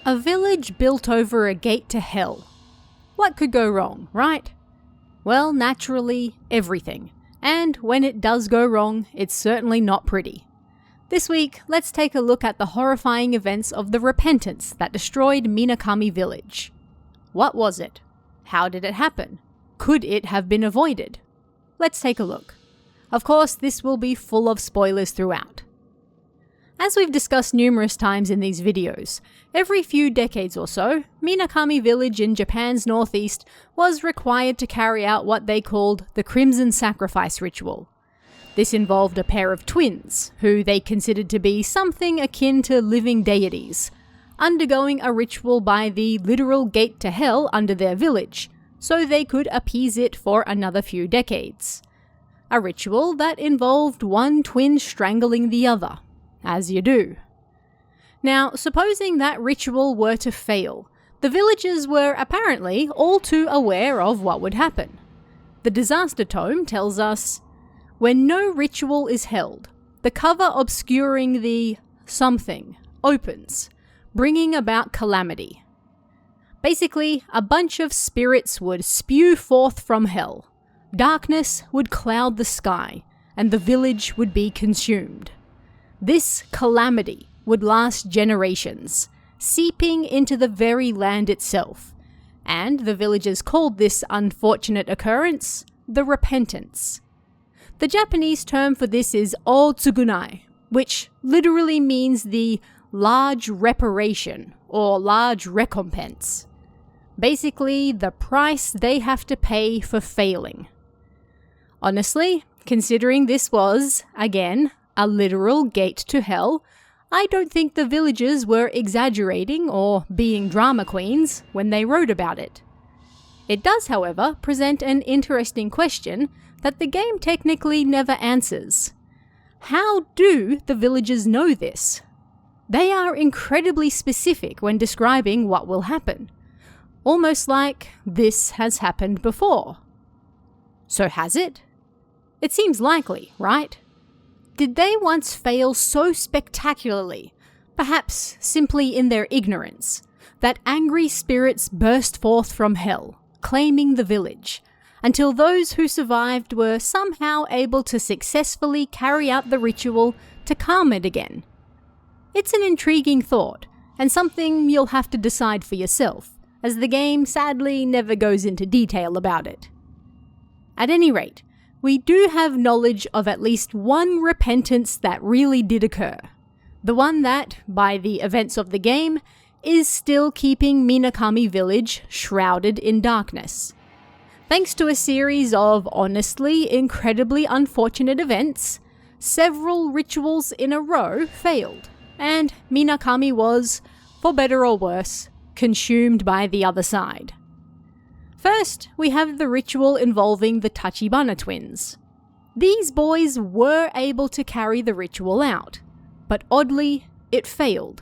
A village built over a gate to hell. What could go wrong, right? Well, naturally, everything. And when it does go wrong, it's certainly not pretty. This week, let's take a look at the horrifying events of the Repentance that destroyed Minakami Village. What was it? How did it happen? Could it have been avoided? Let's take a look. Of course, this will be full of spoilers throughout. As we've discussed numerous times in these videos, every few decades or so, Minakami Village in Japan's northeast was required to carry out what they called the Crimson Sacrifice Ritual. This involved a pair of twins, who they considered to be something akin to living deities, undergoing a ritual by the literal gate to hell under their village, so they could appease it for another few decades. A ritual that involved one twin strangling the other. As you do. Now, supposing that ritual were to fail, the villagers were apparently all too aware of what would happen. The disaster tome tells us, when no ritual is held, the cover obscuring the something opens, bringing about calamity. Basically, a bunch of spirits would spew forth from hell. Darkness would cloud the sky, and the village would be consumed. This calamity would last generations, seeping into the very land itself, and the villagers called this unfortunate occurrence the Repentance. The Japanese term for this is Otsugunai, which literally means the large reparation or large recompense. Basically, the price they have to pay for failing. Honestly, considering this was, again, a literal gate to hell, I don't think the villagers were exaggerating or being drama queens when they wrote about it. It does, however, present an interesting question that the game technically never answers. How do the villagers know this? They are incredibly specific when describing what will happen. Almost like this has happened before. So has it? It seems likely, right? Did they once fail so spectacularly, perhaps simply in their ignorance, that angry spirits burst forth from hell, claiming the village, until those who survived were somehow able to successfully carry out the ritual to calm it again? It's an intriguing thought, and something you'll have to decide for yourself, as the game sadly never goes into detail about it. At any rate, we do have knowledge of at least one repentance that really did occur. The one that, by the events of the game, is still keeping Minakami Village shrouded in darkness. Thanks to a series of honestly incredibly unfortunate events, several rituals in a row failed, and Minakami was, for better or worse, consumed by the other side. First, we have the ritual involving the Tachibana twins. These boys were able to carry the ritual out, but oddly, it failed.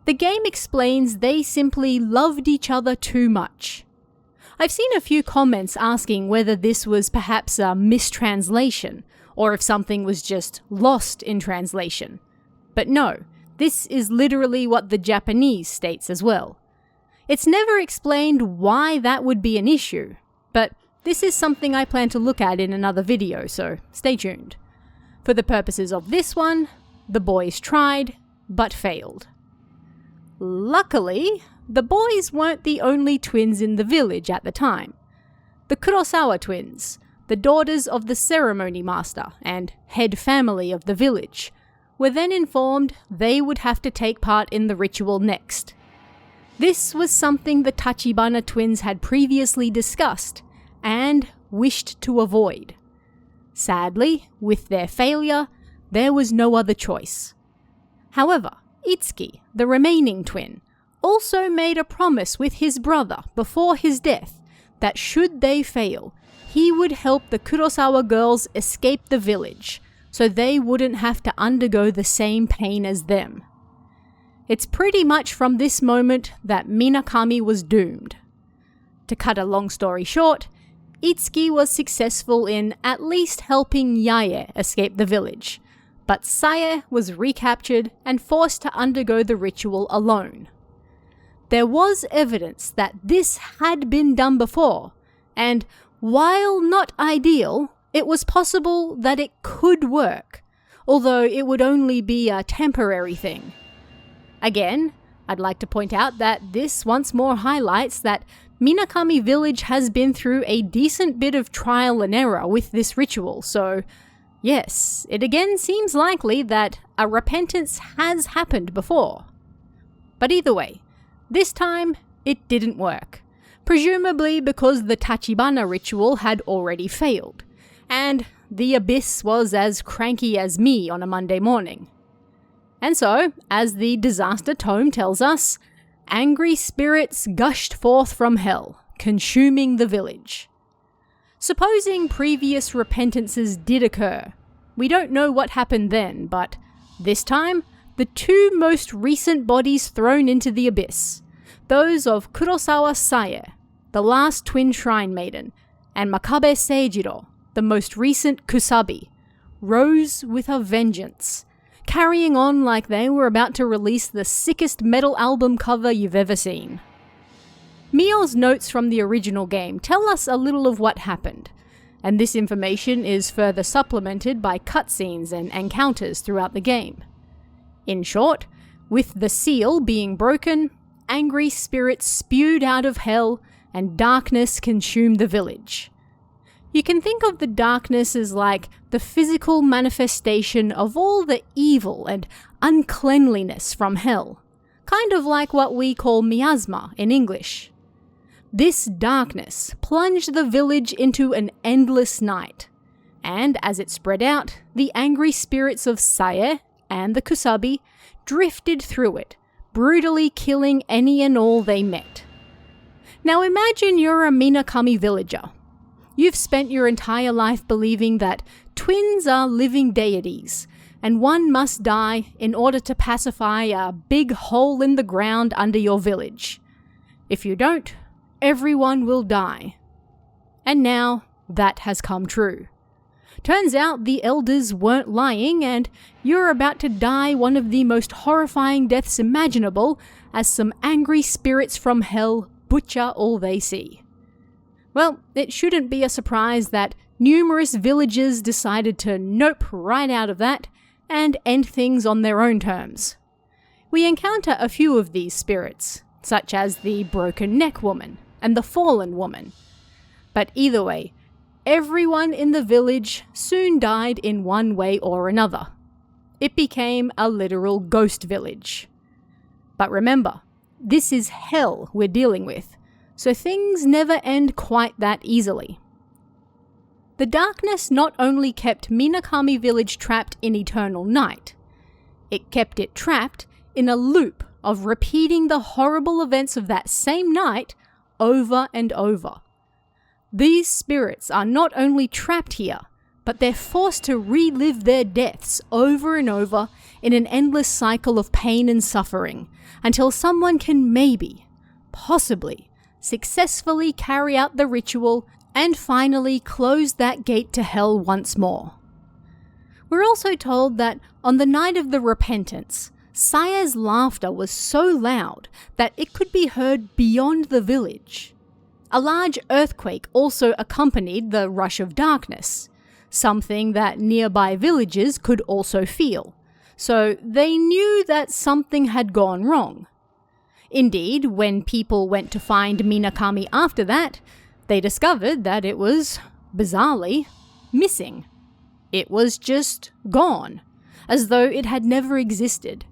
The game explains they simply loved each other too much. I've seen a few comments asking whether this was perhaps a mistranslation, or if something was just lost in translation. But no, this is literally what the Japanese states as well. It's never explained why that would be an issue, but this is something I plan to look at in another video, so stay tuned. For the purposes of this one, the boys tried, but failed. Luckily, the boys weren't the only twins in the village at the time. The Kurosawa twins, the daughters of the ceremony master and head family of the village, were then informed they would have to take part in the ritual next. This was something the Tachibana twins had previously discussed and wished to avoid. Sadly, with their failure, there was no other choice. However, Itsuki, the remaining twin, also made a promise with his brother before his death that should they fail, he would help the Kurosawa girls escape the village, so they wouldn't have to undergo the same pain as them. It's pretty much from this moment that Minakami was doomed. To cut a long story short, Itsuki was successful in at least helping Yae escape the village, but Sae was recaptured and forced to undergo the ritual alone. there was evidence that this had been done before, and while not ideal, it was possible that it could work, although it would only be a temporary thing. Again, I'd like to point out that this once more highlights that Minakami Village has been through a decent bit of trial and error with this ritual, so yes, it again seems likely that a repentance has happened before. But either way, this time it didn't work, presumably because the Tachibana ritual had already failed, and the abyss was as cranky as me on a Monday morning. And so, as the disaster tome tells us, angry spirits gushed forth from hell, consuming the village. Supposing previous repentances did occur, we don't know what happened then, but this time, the two most recent bodies thrown into the abyss, those of Kurosawa Saye, the last twin shrine maiden, and Makabe Seijiro, the most recent Kusabi, rose with a vengeance, carrying on like they were about to release the sickest metal album cover you've ever seen. Mio's notes from the original game tell us a little of what happened, and this information is further supplemented by cutscenes and encounters throughout the game. In short, with the seal being broken, angry spirits spewed out of hell and darkness consumed the village. You can think of the darkness as like the physical manifestation of all the evil and uncleanliness from hell, kind of like what we call miasma in English. This darkness plunged the village into an endless night, and as it spread out, the angry spirits of Saye and the Kusabi drifted through it, brutally killing any and all they met. Now imagine you're a Minakami villager. You've spent your entire life believing that twins are living deities, and one must die in order to pacify a big hole in the ground under your village. If you don't, everyone will die. And now, that has come true. Turns out the elders weren't lying, and you're about to die one of the most horrifying deaths imaginable as some angry spirits from hell butcher all they see. Well, it shouldn't be a surprise that numerous villagers decided to nope right out of that and end things on their own terms. We encounter a few of these spirits, such as the broken neck woman and the fallen woman. But either way, everyone in the village soon died in one way or another. It became a literal ghost village. But remember, this is hell we're dealing with, so things never end quite that easily. The darkness not only kept Minakami Village trapped in eternal night, it kept it trapped in a loop of repeating the horrible events of that same night over and over. These spirits are not only trapped here, but they're forced to relive their deaths over and over in an endless cycle of pain and suffering, until someone can maybe, possibly, successfully carry out the ritual and finally close that gate to hell once more. We're also told that on the night of the repentance, Saye's laughter was so loud that it could be heard beyond the village. A large earthquake also accompanied the rush of darkness, something that nearby villagers could also feel, so they knew that something had gone wrong. Indeed, when people went to find Minakami after that, they discovered that it was, bizarrely, missing. It was just gone, as though it had never existed.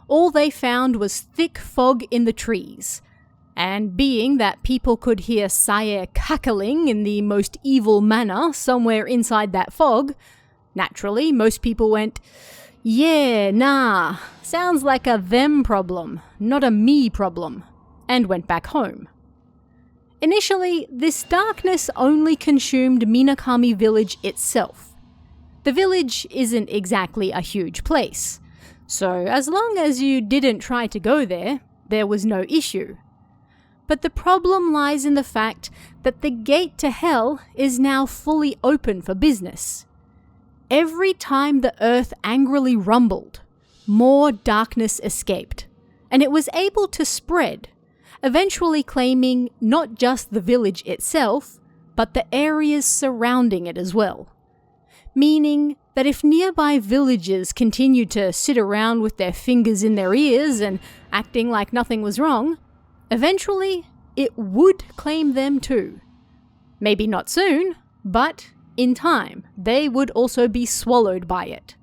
All they found was thick fog in the trees, and being that people could hear Saye cackling in the most evil manner somewhere inside that fog, naturally most people went, "Yeah, nah, sounds like a them problem, not a me problem," and went back home. Initially, this darkness only consumed Minakami Village itself. The village isn't exactly a huge place, so as long as you didn't try to go there, there was no issue. But the problem lies in the fact that the gate to hell is now fully open for business. Every time the earth angrily rumbled, more darkness escaped, and it was able to spread, eventually claiming not just the village itself, but the areas surrounding it as well. Meaning that if nearby villagers continued to sit around with their fingers in their ears and acting like nothing was wrong, eventually it would claim them too. Maybe not soon, but in time, they would also be swallowed by it.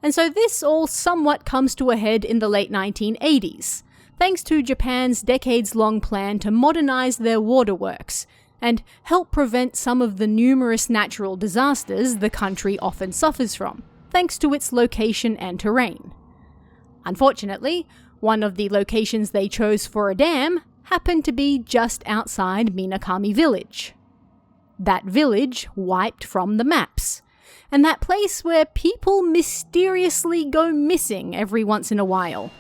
And so this all somewhat comes to a head in the late 1980s, thanks to Japan's decades-long plan to modernize their waterworks and help prevent some of the numerous natural disasters the country often suffers from, thanks to its location and terrain. Unfortunately, one of the locations they chose for a dam happened to be just outside Minakami Village. That village wiped from the maps, and that place where people mysteriously go missing every once in a while.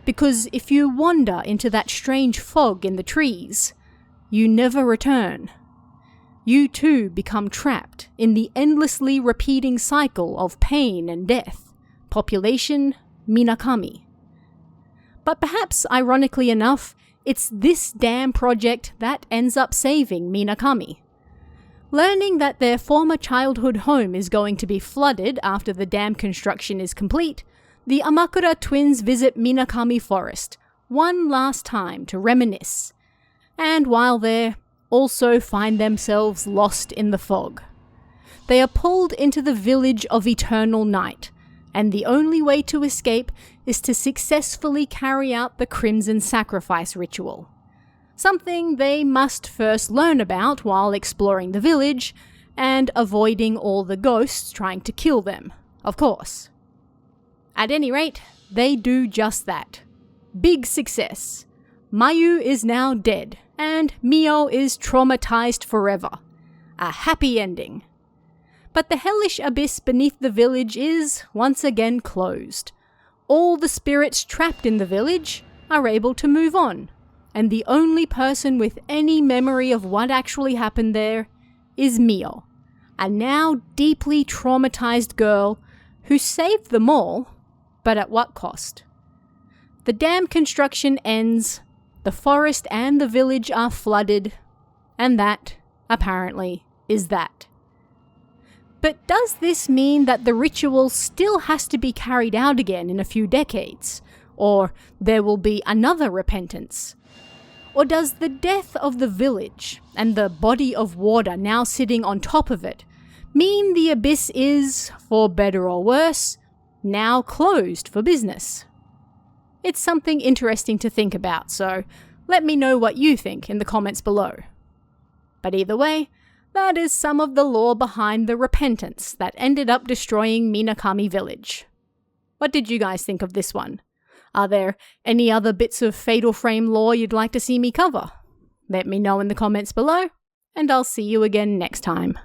Because if you wander into that strange fog in the trees, you never return. You too become trapped in the endlessly repeating cycle of pain and death. Population Minakami. But perhaps ironically enough, it's this dam project that ends up saving Minakami. Learning that their former childhood home is going to be flooded after the dam construction is complete, the Amakura twins visit Minakami Forest one last time to reminisce, and while there, also find themselves lost in the fog. They are pulled into the village of Eternal Night, and the only way to escape is to successfully carry out the Crimson Sacrifice ritual. Something they must first learn about while exploring the village, and avoiding all the ghosts trying to kill them, of course. At any rate, they do just that. Big success. Mayu is now dead, and Mio is traumatized forever. A happy ending. But the hellish abyss beneath the village is once again closed. All the spirits trapped in the village are able to move on, and the only person with any memory of what actually happened there is Mio, a now deeply traumatized girl who saved them all, but at what cost? The dam construction ends, the forest and the village are flooded, and that, apparently, is that. But does this mean that the ritual still has to be carried out again in a few decades? Or there will be another repentance? Or does the death of the village, and the body of water now sitting on top of it, mean the abyss is, for better or worse, now closed for business? It's something interesting to think about, so let me know what you think in the comments below. But either way, that is some of the lore behind the repentance that ended up destroying Minakami Village. What did you guys think of this one? Are there any other bits of Fatal Frame lore you'd like to see me cover? Let me know in the comments below, and I'll see you again next time.